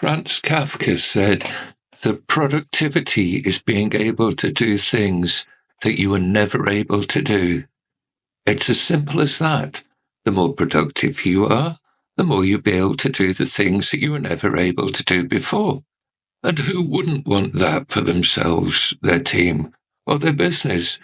Franz Kafka said that productivity is being able to do things that you were never able to do. It's as simple as that. The more productive you are, the more you'll be able to do the things that you were never able to do before. And who wouldn't want that for themselves, their team, or their business?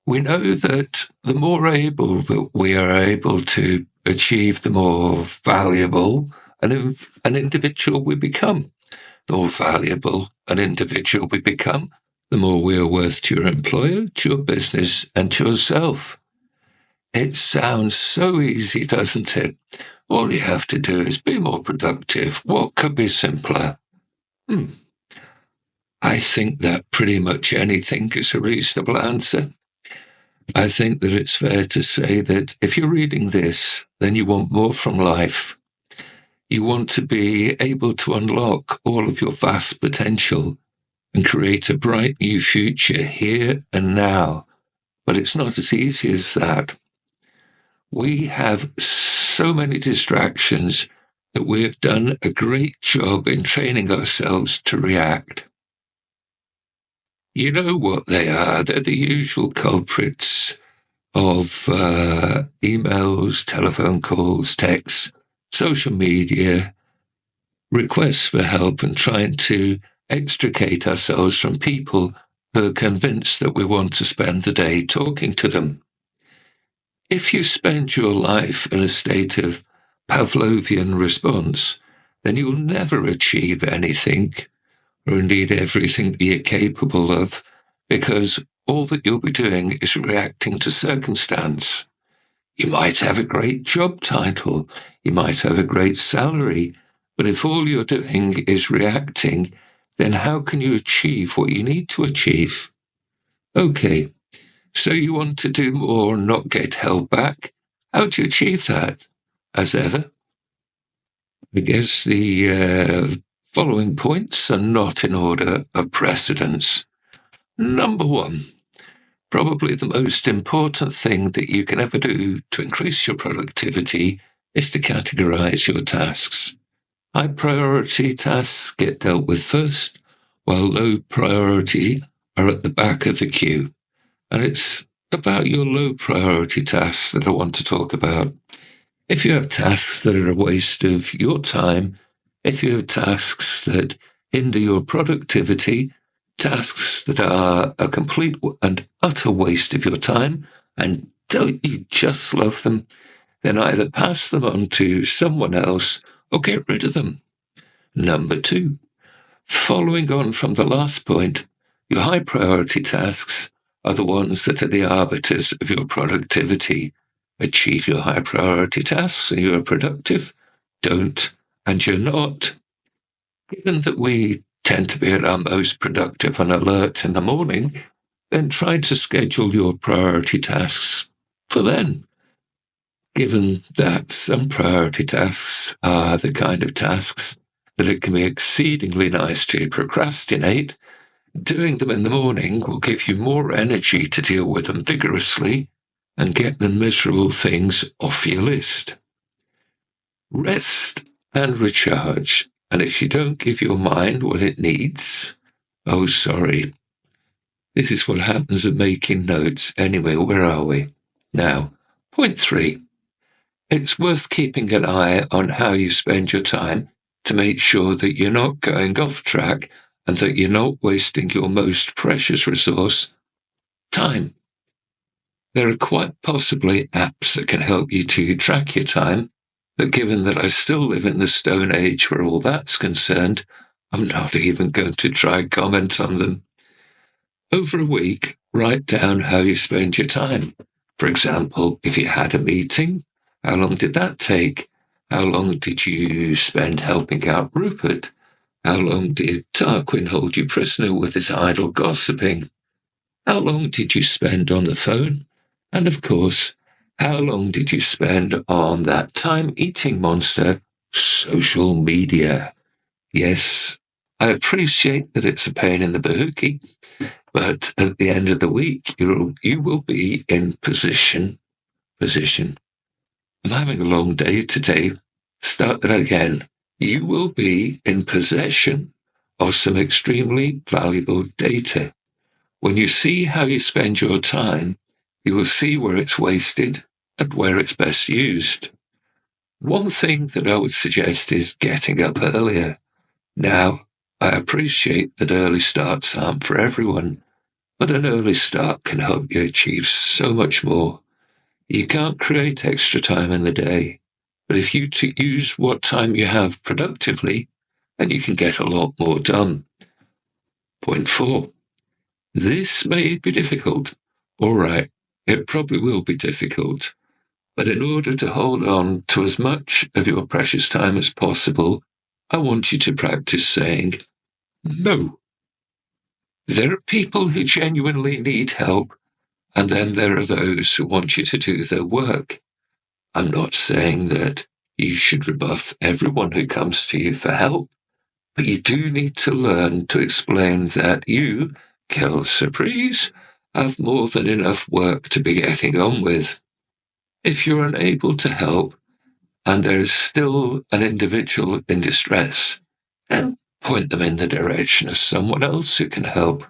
We know that the more able that we are able to achieve, the more valuable an individual we become. The more valuable an individual we become, the more we are worth to your employer, to your business, and to yourself. It sounds so easy, doesn't it? All you have to do is be more productive. What could be simpler? I think that pretty much anything is a reasonable answer. I think that it's fair to say that if you're reading this, then you want more from life. You want to be able to unlock all of your vast potential and create a bright new future here and now. But it's not as easy as that. We have so many distractions that we have done a great job in training ourselves to react. You know what they are. They're the usual culprits of emails, telephone calls, texts, social media, requests for help, and trying to extricate ourselves from people who are convinced that we want to spend the day talking to them. If you spend your life in a state of Pavlovian response, then you'll never achieve anything, or indeed everything that you're capable of, because all that you'll be doing is reacting to circumstance. You might have a great job title, you might have a great salary, but if all you're doing is reacting, then how can you achieve what you need to achieve? Okay, so you want to do more and not get held back? How do you achieve that? As ever, I guess the following points are not in order of precedence. Number one, probably the most important thing that you can ever do to increase your productivity is to categorize your tasks. High priority tasks get dealt with first, while low priority are at the back of the queue. And it's about your low priority tasks that I want to talk about. If you have tasks that are a waste of your time, if you have tasks that hinder your productivity, tasks that are a complete and utter waste of your time, and don't you just love them, then either pass them on to someone else or get rid of them. Number two, following on from the last point, your high priority tasks are the ones that are the arbiters of your productivity. Achieve your high priority tasks and you're productive. Don't, and you're not. Given that we tend to be at our most productive and alert in the morning, then try to schedule your priority tasks for then. Given that some priority tasks are the kind of tasks that it can be exceedingly nice to procrastinate, doing them in the morning will give you more energy to deal with them vigorously and get the miserable things off your list. Rest and recharge. And if you don't give your mind what it needs, oh, sorry. This is what happens at making notes. Anyway, where are we? Now, point 3. It's worth keeping an eye on how you spend your time to make sure that you're not going off track and that you're not wasting your most precious resource, time. There are quite possibly apps that can help you to track your time, but given that I still live in the Stone Age where all that's concerned, I'm not even going to try and comment on them. Over a week, write down how you spend your time. For example, if you had a meeting, how long did that take? How long did you spend helping out Rupert? How long did Tarquin hold you prisoner with his idle gossiping? How long did you spend on the phone? And of course, how long did you spend on that time-eating monster, social media? Yes, I appreciate that it's a pain in the bahookie, but at the end of the week, you will be in position. I'm having a long day today. Start that again. you will be in possession of some extremely valuable data. When you see how you spend your time, you will see where it's wasted and where it's best used. One thing that I would suggest is getting up earlier. Now, I appreciate that early starts aren't for everyone, but an early start can help you achieve so much more. You can't create extra time in the day, but if you use what time you have productively, then you can get a lot more done. Point 4. This may be difficult. All right, it probably will be difficult. But in order to hold on to as much of your precious time as possible, I want you to practice saying no. There are people who genuinely need help, and then there are those who want you to do their work. I'm not saying that you should rebuff everyone who comes to you for help, but you do need to learn to explain that you, Kel Surprise, have more than enough work to be getting on with. If you're unable to help, and there is still an individual in distress, then point them in the direction of someone else who can help.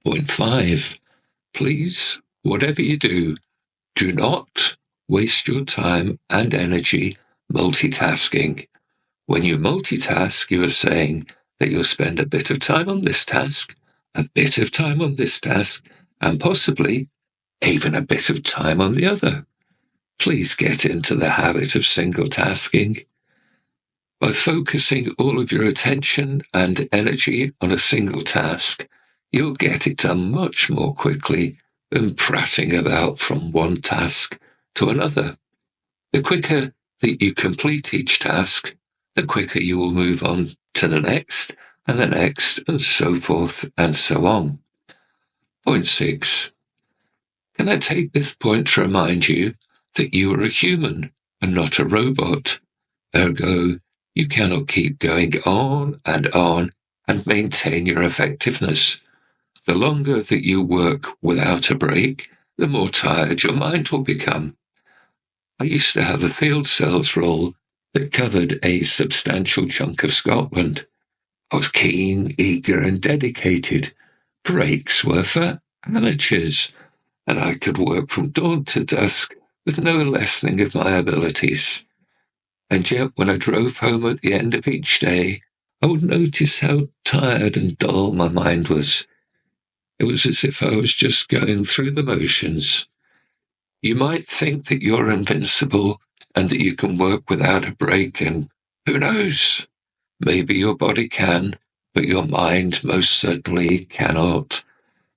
Point 5. Please, whatever you do not waste your time and energy multitasking. When you multitask, you are saying that you'll spend a bit of time on this task, a bit of time on this task, and possibly even a bit of time on the other. Please get into the habit of single tasking. By focusing all of your attention and energy on a single task, you'll get it done much more quickly than prattling about from one task to another. The quicker that you complete each task, the quicker you will move on to the next, and so forth and so on. Point 6. Can I take this point to remind you that you are a human and not a robot? Ergo, you cannot keep going on and maintain your effectiveness. The longer that you work without a break, the more tired your mind will become. I used to have a field sales role that covered a substantial chunk of Scotland. I was keen, eager, and dedicated. Breaks were for amateurs, and I could work from dawn to dusk with no lessening of my abilities. And yet, when I drove home at the end of each day, I would notice how tired and dull my mind was. It was as if I was just going through the motions. You might think that you're invincible and that you can work without a break, and who knows? Maybe your body can, but your mind most certainly cannot.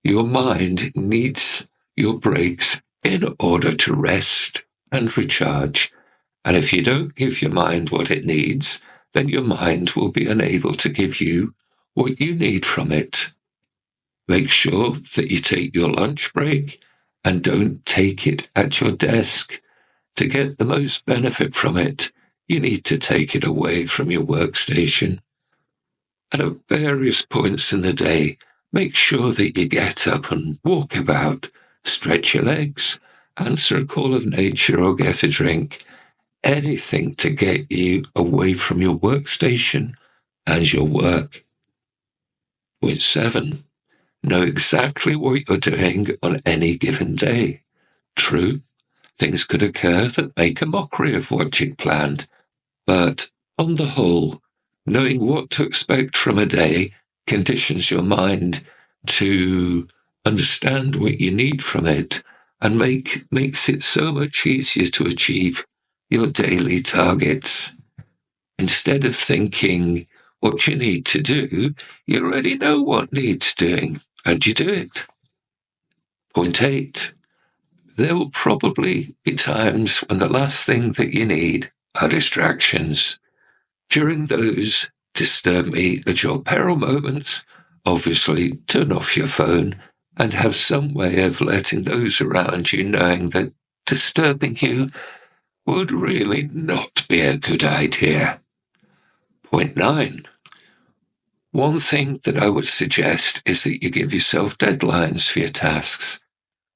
Your mind needs your breaks in order to rest and recharge. And if you don't give your mind what it needs, then your mind will be unable to give you what you need from it. Make sure that you take your lunch break and don't take it at your desk. To get the most benefit from it, you need to take it away from your workstation. And at various points in the day, make sure that you get up and walk about, stretch your legs, answer a call of nature, or get a drink. Anything to get you away from your workstation and your work. Point 7. Know exactly what you're doing on any given day. True, things could occur that make a mockery of what you'd planned, but on the whole, knowing what to expect from a day conditions your mind to understand what you need from it and makes it so much easier to achieve your daily targets. Instead of thinking what you need to do, you already know what needs doing, and you do it. Point 8. There will probably be times when the last thing that you need are distractions. During those disturb me at your peril moments, obviously turn off your phone and have some way of letting those around you knowing that disturbing you would really not be a good idea. Point 9. One thing that I would suggest is that you give yourself deadlines for your tasks.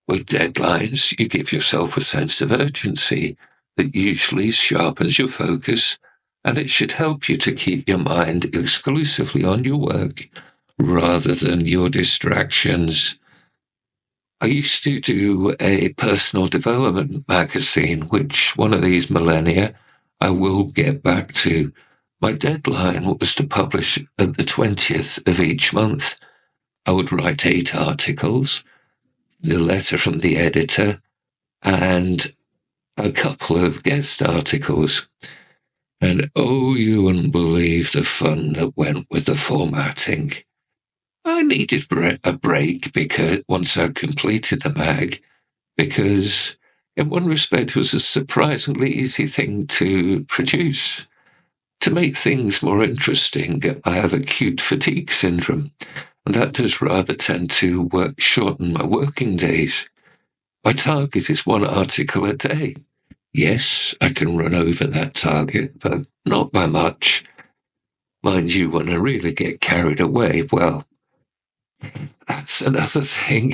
With deadlines, you give yourself a sense of urgency that usually sharpens your focus and it should help you to keep your mind exclusively on your work rather than your distractions. I used to do a personal development magazine, which one of these millennia I will get back to. My deadline was to publish at the 20th of each month. I would write 8 articles, the letter from the editor, and a couple of guest articles. And oh, you wouldn't believe the fun that went with the formatting. I needed a break because once I completed the mag, because in one respect it was a surprisingly easy thing to produce. To make things more interesting, I have acute fatigue syndrome, and that does rather tend to shorten my working days. My target is 1 article a day. Yes, I can run over that target, but not by much. Mind you, when I really get carried away, well, that's another thing.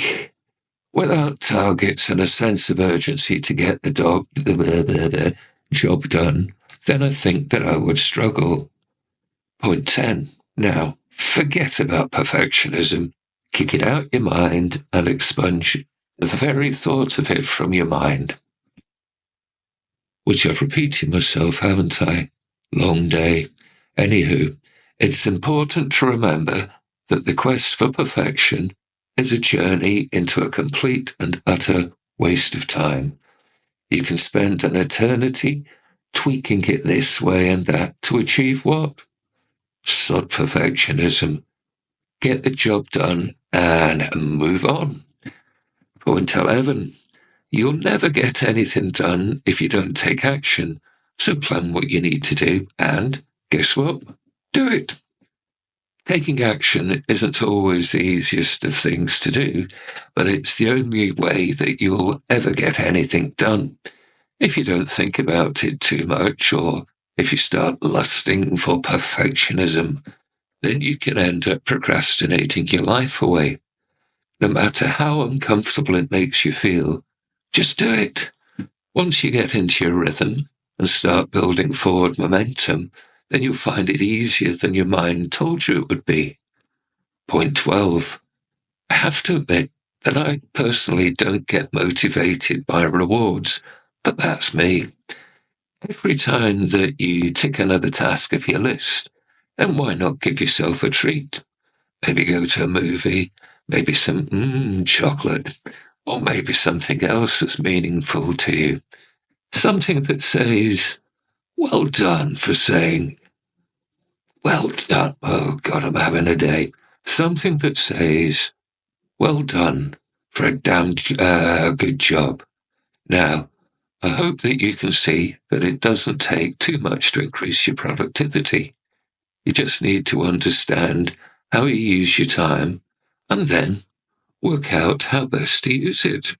Without targets and a sense of urgency to get the job done, then I think that I would struggle. Point 10. Now, forget about perfectionism. Kick it out your mind and expunge the very thoughts of it from your mind. Which I've repeated myself, haven't I? Long day. Anywho, it's important to remember that the quest for perfection is a journey into a complete and utter waste of time. You can spend an eternity tweaking it this way and that to achieve what? Sod perfectionism. Get the job done and move on. Point 11. You'll never get anything done if you don't take action. So plan what you need to do and guess what? Do it. Taking action isn't always the easiest of things to do, but it's the only way that you'll ever get anything done. If you don't think about it too much, or if you start lusting for perfectionism, then you can end up procrastinating your life away. No matter how uncomfortable it makes you feel, just do it. Once you get into your rhythm and start building forward momentum, then you'll find it easier than your mind told you it would be. Point 12. I have to admit that I personally don't get motivated by rewards, but that's me. Every time that you tick another task off your list, then why not give yourself a treat? Maybe go to a movie, maybe some chocolate, or maybe something else that's meaningful to you. Something that says, well done for saying, well done. Oh God, I'm having a day. Something that says, well done for a damn good job. Now, I hope that you can see that it doesn't take too much to increase your productivity. You just need to understand how you use your time and then work out how best to use it.